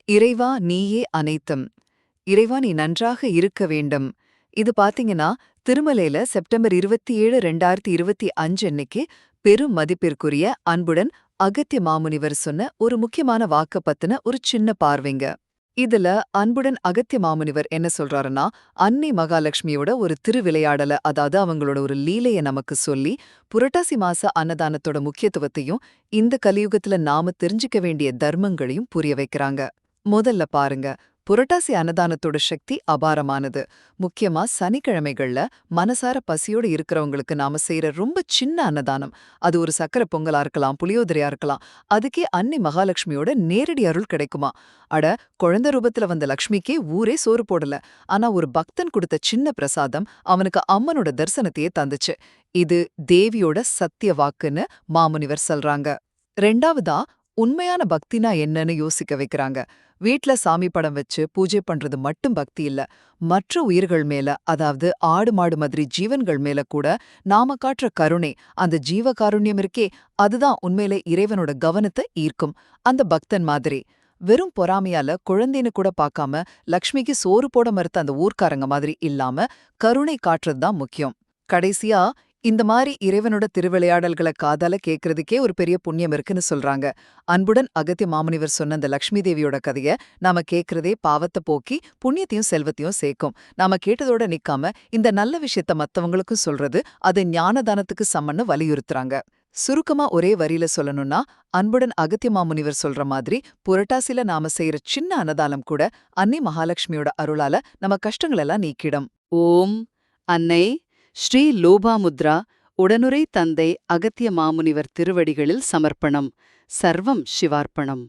இறைவா நீயே அனைத்தும். இறைவா நீ நன்றாக இருக்க வேண்டும். இது பாத்தீங்கன்னா திருமலையில செப்டம்பர் 27, 2025 அன்னைக்கு பெரும் மதிப்பிற்குரிய அன்புடன் அகத்திய மாமுனிவர் சொன்ன ஒரு முக்கியமான வாக்க பத்தின ஒரு சின்ன பார்வைங்க. இதுல அன்புடன் அகத்திய மாமுனிவர் என்ன சொல்றாருன்னா, அன்னை மகாலட்சுமியோட ஒரு திருவிளையாடல, அதாவது அவங்களோட ஒரு லீலைய நமக்கு சொல்லி, புரட்டாசி மாச அன்னதானத்தோட முக்கியத்துவத்தையும், இந்த கலியுகத்துல நாம தெரிஞ்சுக்க வேண்டிய தர்மங்களையும் புரிய வைக்கிறாங்க. முதல்ல பாருங்க, புரட்டாசி அன்னதானத்தோட சக்தி அபாரமானது. முக்கியமா சனிக்கிழமைகள்ல மனசார பசியோட இருக்கிறவங்களுக்கு நாம செய்யற ரொம்ப சின்ன அன்னதானம், அது ஒரு சக்கரை பொங்கலா இருக்கலாம், புளியோதரையா இருக்கலாம், அதுக்கே அன்னை மகாலட்சுமியோட நேரடி அருள் கிடைக்குமா. அட, குழந்தை ரூபத்துல வந்த லக்ஷ்மிக்கே ஊரே சோறு போடல, ஆனா ஒரு பக்தன் கொடுத்த சின்ன பிரசாதம் அவனுக்கு அம்மனோட தரிசனத்தையே தந்துச்சு. இது தேவியோட சத்திய வாக்குன்னு மாமுனிவர் சொல்றாங்க. ரெண்டாவதா, உண்மையான பக்தினா என்னன்னு யோசிக்க வைக்கிறாங்க. வீட்ல சாமி படம் வச்சு பூஜை பண்றது மட்டும் பக்தி இல்ல. மற்ற உயிர்கள் மேல, அதாவது ஆடு மாடு மாதிரி ஜீவன்கள் மேல கூட நாம காட்டுற கருணை, அந்த ஜீவ காருண்யம் இருக்கே, அதுதான் உண்மையிலே இறைவனோட கவனத்தை ஈர்க்கும். அந்த பக்தன் மாதிரி வெறும் பொறாமையால குழந்தைன்னு கூட பார்க்காம லக்ஷ்மிக்கு சோறு போட மறுத்த அந்த ஊர்க்காரங்க மாதிரி இல்லாம கருணை காட்டுறது தான் முக்கியம். கடைசியா, இந்த மாதிரி இறைவனோட திருவிளையாடல்களை காதால கேட்கறதுக்கே ஒரு பெரிய புண்ணியம் இருக்குன்னு சொல்றாங்க. அன்புடன் அகத்திய மாமுனிவர் சொன்ன அந்த லக்ஷ்மி தேவியோட கதைய நாம கேட்கறதே பாவத்தை போக்கி புண்ணியத்தையும் செல்வத்தையும் சேர்க்கும். நாம கேட்டதோட நிக்காம இந்த நல்ல விஷயத்த மத்தவங்களுக்கும் சொல்றது, அது ஞானதானத்துக்கு சமன்னு வலியுறுத்துறாங்க. சுருக்கமா ஒரே வரியில சொல்லணும்னா, அன்புடன் அகத்திய மாமுனிவர் சொல்ற மாதிரி புரட்டாசில நாம செய்யற சின்ன அன்னதானம் கூட அன்னை மகாலட்சுமியோட அருளால நம்ம கஷ்டங்களெல்லாம் நீக்கிடும். ஓம் அன்னை ஸ்ரீ லோபாமுத்ரா உடனுரை தந்தை அகத்திய மாமுனிவர் திருவடிகளில் சமர்ப்பணம். சர்வம் சிவார்ப்பணம்.